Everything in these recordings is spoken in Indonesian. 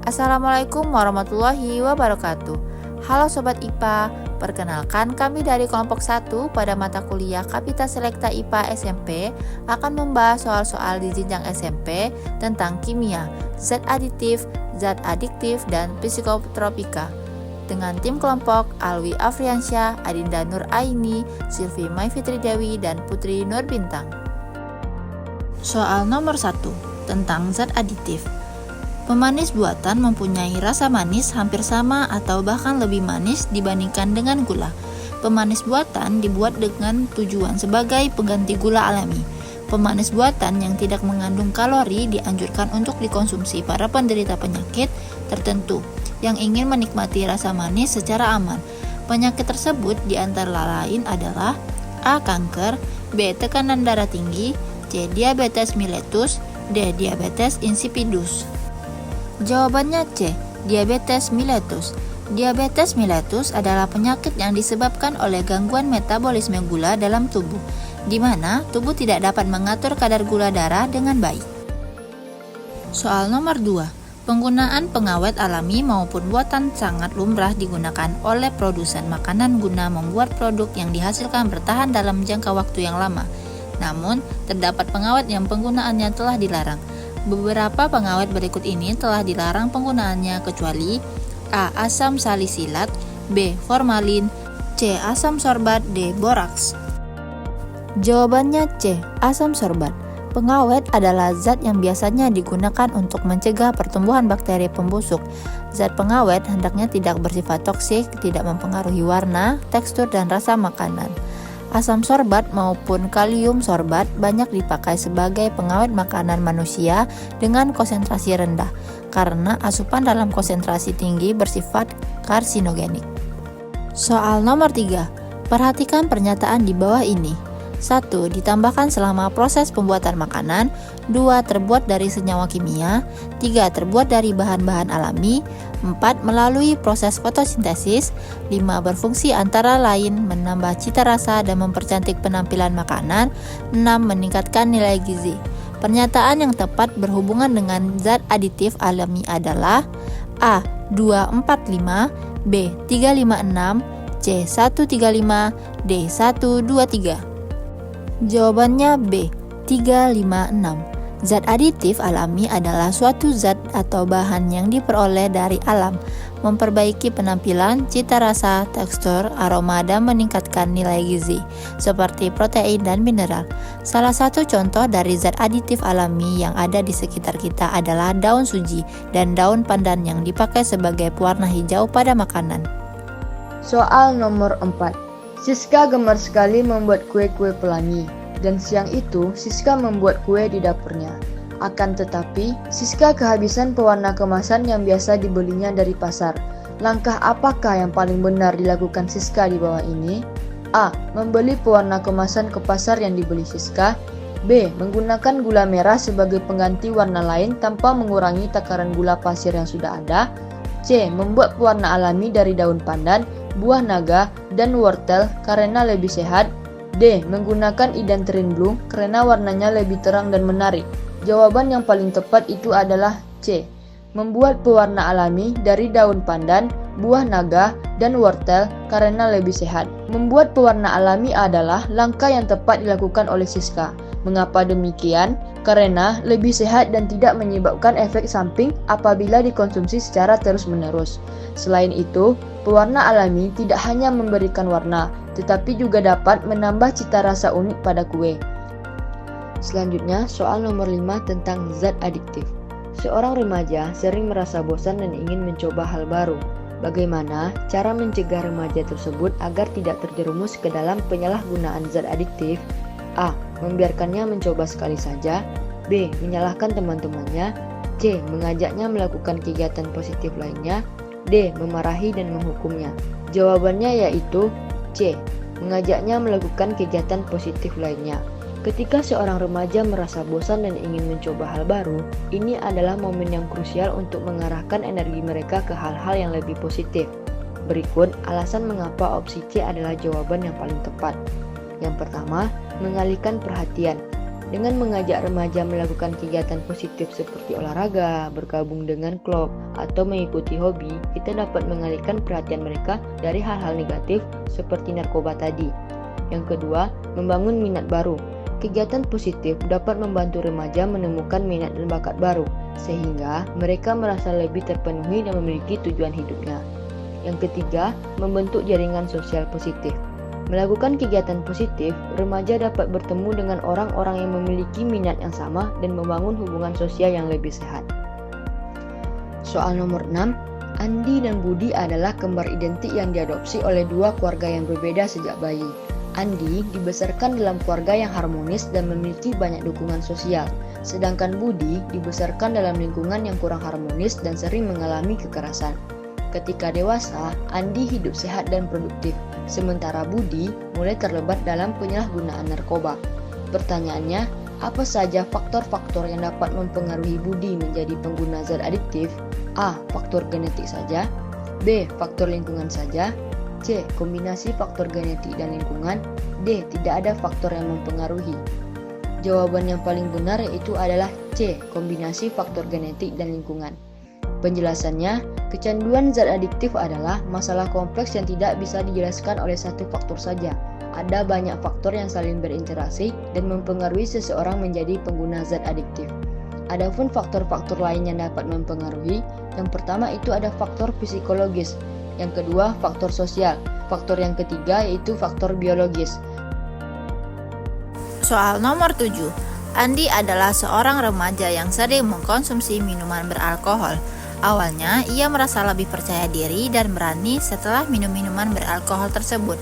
Assalamualaikum warahmatullahi wabarakatuh. Halo Sobat IPA, perkenalkan kami dari kelompok 1 pada mata kuliah Kapita Selekta IPA SMP akan membahas soal-soal di jenjang SMP tentang kimia, zat aditif, zat adiktif, dan psikotropika. Dengan tim kelompok Alwi Afriansyah, Adinda Nur Aini, Silvi Mai Fitri Dewi, dan Putri Nur Bintang. Soal nomor 1 tentang zat aditif. Pemanis buatan mempunyai rasa manis hampir sama atau bahkan lebih manis dibandingkan dengan gula. Pemanis buatan dibuat dengan tujuan sebagai pengganti gula alami. Pemanis buatan yang tidak mengandung kalori dianjurkan untuk dikonsumsi para penderita penyakit tertentu yang ingin menikmati rasa manis secara aman. Penyakit tersebut diantara lain adalah A. Kanker, B. Tekanan darah tinggi, C. Diabetes mellitus, D. Diabetes insipidus. Jawabannya C. Diabetes mellitus. Diabetes mellitus adalah penyakit yang disebabkan oleh gangguan metabolisme gula dalam tubuh, di mana tubuh tidak dapat mengatur kadar gula darah dengan baik. Soal nomor 2. Penggunaan pengawet alami maupun buatan sangat lumrah digunakan oleh produsen makanan guna membuat produk yang dihasilkan bertahan dalam jangka waktu yang lama. Namun, terdapat pengawet yang penggunaannya telah dilarang. Beberapa pengawet berikut ini telah dilarang penggunaannya kecuali A. Asam salisilat, B. Formalin, C. Asam sorbat, D. boraks. Jawabannya C. Asam sorbat. Pengawet adalah zat yang biasanya digunakan untuk mencegah pertumbuhan bakteri pembusuk. Zat pengawet hendaknya tidak bersifat toksik, tidak mempengaruhi warna, tekstur, dan rasa makanan. Asam sorbat maupun kalium sorbat banyak dipakai sebagai pengawet makanan manusia dengan konsentrasi rendah karena asupan dalam konsentrasi tinggi bersifat karsinogenik. Soal nomor 3. Perhatikan pernyataan di bawah ini. 1. Ditambahkan selama proses pembuatan makanan. 2. Terbuat dari senyawa kimia. 3. Terbuat dari bahan-bahan alami. 4. Melalui proses fotosintesis. 5. Berfungsi antara lain menambah cita rasa dan mempercantik penampilan makanan. 6. Meningkatkan nilai gizi. Pernyataan yang tepat berhubungan dengan zat aditif alami adalah A. 245, B. 356, C. 135, D. 123. Jawabannya B. 356. Zat aditif alami adalah suatu zat atau bahan yang diperoleh dari alam, memperbaiki penampilan, cita rasa, tekstur, aroma, dan meningkatkan nilai gizi, seperti protein dan mineral. Salah satu contoh dari zat aditif alami yang ada di sekitar kita adalah daun suji dan daun pandan yang dipakai sebagai pewarna hijau pada makanan. Soal nomor 4. Siska gemar sekali membuat kue-kue pelangi, dan siang itu Siska membuat kue di dapurnya. Akan tetapi, Siska kehabisan pewarna kemasan yang biasa dibelinya dari pasar. Langkah apakah yang paling benar dilakukan Siska di bawah ini? A. Membeli pewarna kemasan ke pasar yang dibeli Siska. B. Menggunakan gula merah sebagai pengganti warna lain tanpa mengurangi takaran gula pasir yang sudah ada. C. Membuat pewarna alami dari daun pandan, buah naga, dan wortel karena lebih sehat. D. Menggunakan idanterin blue karena warnanya lebih terang dan menarik. Jawaban yang paling tepat itu adalah C. Membuat pewarna alami dari daun pandan, buah naga, dan wortel karena lebih sehat. Membuat pewarna alami adalah langkah yang tepat dilakukan oleh Siska. Mengapa demikian? Karena lebih sehat dan tidak menyebabkan efek samping apabila dikonsumsi secara terus-menerus. Selain itu, pewarna alami tidak hanya memberikan warna, tetapi juga dapat menambah cita rasa unik pada kue. Selanjutnya, soal nomor 5 tentang zat adiktif. Seorang remaja sering merasa bosan dan ingin mencoba hal baru. Bagaimana cara mencegah remaja tersebut agar tidak terjerumus ke dalam penyalahgunaan zat adiktif? A. Membiarkannya mencoba sekali saja. B. Menyalahkan teman-temannya. C. Mengajaknya melakukan kegiatan positif lainnya. D. Memarahi dan menghukumnya. Jawabannya yaitu C. Mengajaknya melakukan kegiatan positif lainnya. Ketika seorang remaja merasa bosan dan ingin mencoba hal baru, ini adalah momen yang krusial untuk mengarahkan energi mereka ke hal-hal yang lebih positif. Berikut alasan mengapa opsi C adalah jawaban yang paling tepat. Yang pertama, mengalihkan perhatian. Dengan mengajak remaja melakukan kegiatan positif seperti olahraga, bergabung dengan klub, atau mengikuti hobi, kita dapat mengalihkan perhatian mereka dari hal-hal negatif seperti narkoba tadi. Yang kedua, membangun minat baru. Kegiatan positif dapat membantu remaja menemukan minat dan bakat baru, sehingga mereka merasa lebih terpenuhi dan memiliki tujuan hidupnya. Yang ketiga, membentuk jaringan sosial positif. Melakukan kegiatan positif, remaja dapat bertemu dengan orang-orang yang memiliki minat yang sama dan membangun hubungan sosial yang lebih sehat. Soal nomor 6, Andi dan Budi adalah kembar identik yang diadopsi oleh dua keluarga yang berbeda sejak bayi. Andi dibesarkan dalam keluarga yang harmonis dan memiliki banyak dukungan sosial, sedangkan Budi dibesarkan dalam lingkungan yang kurang harmonis dan sering mengalami kekerasan. Ketika dewasa, Andi hidup sehat dan produktif, sementara Budi mulai terlibat dalam penyalahgunaan narkoba. Pertanyaannya, apa saja faktor-faktor yang dapat mempengaruhi Budi menjadi pengguna zat adiktif? A. Faktor genetik saja. B. Faktor lingkungan saja. C. Kombinasi faktor genetik dan lingkungan. D. Tidak ada faktor yang mempengaruhi. Jawaban yang paling benar yaitu adalah C. Kombinasi faktor genetik dan lingkungan. Penjelasannya, kecanduan zat adiktif adalah masalah kompleks yang tidak bisa dijelaskan oleh satu faktor saja. Ada banyak faktor yang saling berinteraksi dan mempengaruhi seseorang menjadi pengguna zat adiktif. Adapun faktor-faktor lain yang dapat mempengaruhi, yang pertama itu ada faktor psikologis, yang kedua faktor sosial, faktor yang ketiga yaitu faktor biologis. Soal nomor 7. Andi adalah seorang remaja yang sering mengkonsumsi minuman beralkohol. Awalnya, ia merasa lebih percaya diri dan berani setelah minum minuman beralkohol tersebut.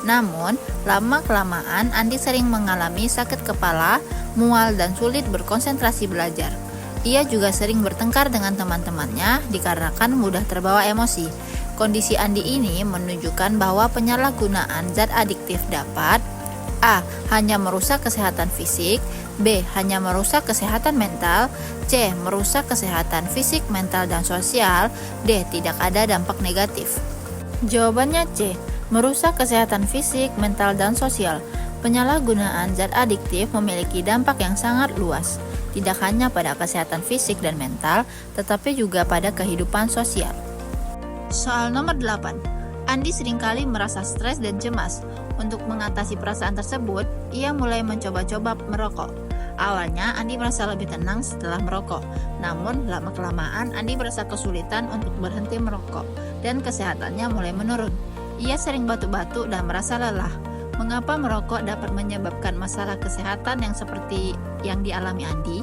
Namun, lama-kelamaan Andi sering mengalami sakit kepala, mual, dan sulit berkonsentrasi belajar. Ia juga sering bertengkar dengan teman-temannya dikarenakan mudah terbawa emosi. Kondisi Andi ini menunjukkan bahwa penyalahgunaan zat adiktif dapat A. Hanya merusak kesehatan fisik, B. Hanya merusak kesehatan mental, C. Merusak kesehatan fisik, mental, dan sosial, D. Tidak ada dampak negatif. Jawabannya C. Merusak kesehatan fisik, mental, dan sosial. Penyalahgunaan zat adiktif memiliki dampak yang sangat luas, tidak hanya pada kesehatan fisik dan mental, tetapi juga pada kehidupan sosial. Soal nomor 8. Andi seringkali merasa stres dan cemas. Untuk mengatasi perasaan tersebut, ia mulai mencoba-coba merokok. Awalnya, Andi merasa lebih tenang setelah merokok. Namun, lama-kelamaan Andi merasa kesulitan untuk berhenti merokok dan kesehatannya mulai menurun. Ia sering batuk-batuk dan merasa lelah. Mengapa merokok dapat menyebabkan masalah kesehatan yang seperti yang dialami Andi?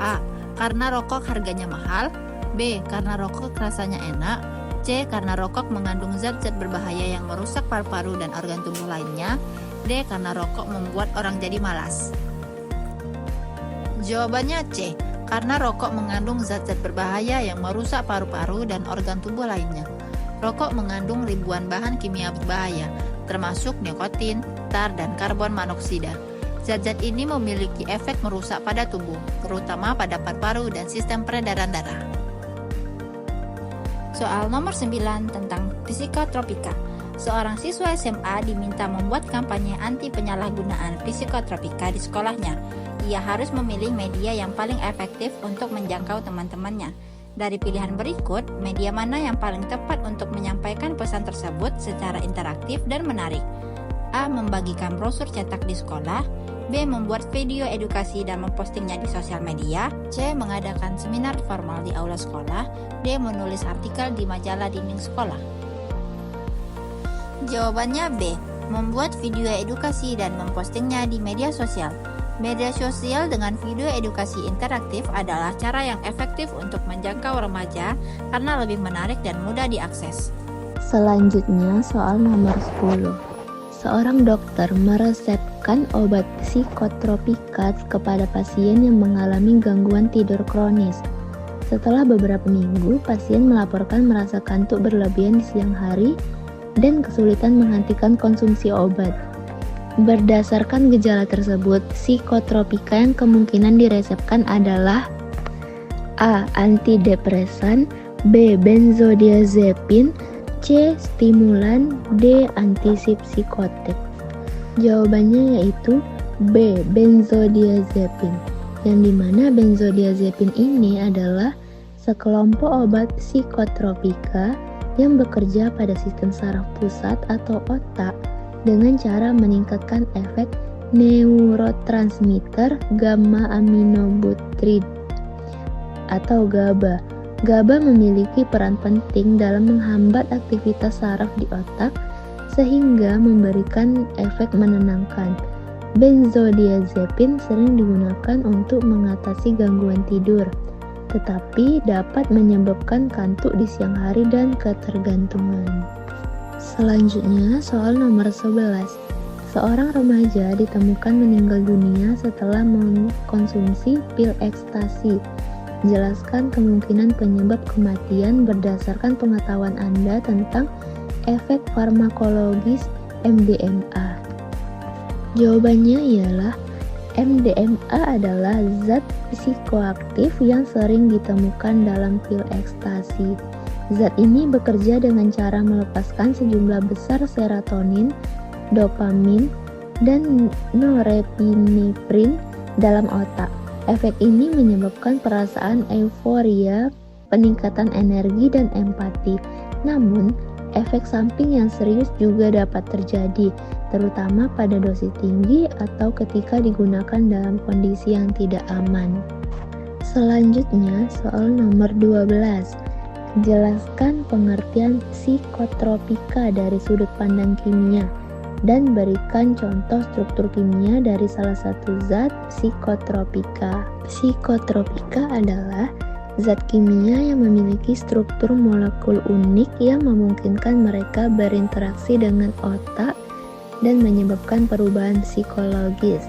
A. Karena rokok harganya mahal. B. Karena rokok rasanya enak. C. Karena rokok mengandung zat-zat berbahaya yang merusak paru-paru dan organ tubuh lainnya. D. Karena rokok membuat orang jadi malas. Jawabannya C. Karena rokok mengandung zat-zat berbahaya yang merusak paru-paru dan organ tubuh lainnya. Rokok mengandung ribuan bahan kimia berbahaya, termasuk nikotin, tar, dan karbon monoksida. Zat-zat ini memiliki efek merusak pada tubuh, terutama pada paru-paru dan sistem peredaran darah. Soal nomor 9 tentang psikotropika. Seorang siswa SMA diminta membuat kampanye anti penyalahgunaan psikotropika di sekolahnya. Ia harus memilih media yang paling efektif untuk menjangkau teman-temannya. Dari pilihan berikut, media mana yang paling tepat untuk menyampaikan pesan tersebut secara interaktif dan menarik? A. Membagikan brosur cetak di sekolah. B. Membuat video edukasi dan mempostingnya di sosial media. C. Mengadakan seminar formal di aula sekolah. D. Menulis artikel di majalah dinding sekolah. Jawabannya B. Membuat video edukasi dan mempostingnya di media sosial. Media sosial dengan video edukasi interaktif adalah cara yang efektif untuk menjangkau remaja karena lebih menarik dan mudah diakses. Selanjutnya soal nomor 10. Seorang dokter meresepkan obat psikotropika kepada pasien yang mengalami gangguan tidur kronis. Setelah beberapa minggu, pasien melaporkan merasa kantuk berlebihan di siang hari dan kesulitan menghentikan konsumsi obat. Berdasarkan gejala tersebut, psikotropika yang kemungkinan diresepkan adalah A. Antidepresan, B. Benzodiazepin, C. Stimulan, D. Antipsikotik. Jawabannya yaitu B. Benzodiazepin, yang dimana benzodiazepin ini adalah sekelompok obat psikotropika yang bekerja pada sistem saraf pusat atau otak dengan cara meningkatkan efek neurotransmitter gamma aminobutyrid atau GABA. GABA memiliki peran penting dalam menghambat aktivitas saraf di otak sehingga memberikan efek menenangkan. Benzodiazepin sering digunakan untuk mengatasi gangguan tidur, tetapi dapat menyebabkan kantuk di siang hari dan ketergantungan. Selanjutnya, soal nomor 11. Seorang remaja ditemukan meninggal dunia setelah mengkonsumsi pil ekstasi. Jelaskan kemungkinan penyebab kematian berdasarkan pengetahuan Anda tentang efek farmakologis MDMA. Jawabannya ialah MDMA adalah zat psikoaktif yang sering ditemukan dalam pil ekstasi. Zat ini bekerja dengan cara melepaskan sejumlah besar serotonin, dopamin, dan norepinefrin dalam otak. Efek ini menyebabkan perasaan euforia, peningkatan energi, dan empati. Namun, efek samping yang serius juga dapat terjadi, terutama pada dosis tinggi atau ketika digunakan dalam kondisi yang tidak aman. Selanjutnya, soal nomor 12. Jelaskan pengertian psikotropika dari sudut pandang kimia dan berikan contoh struktur kimia dari salah satu zat psikotropika. Psikotropika adalah zat kimia yang memiliki struktur molekul unik yang memungkinkan mereka berinteraksi dengan otak dan menyebabkan perubahan psikologis.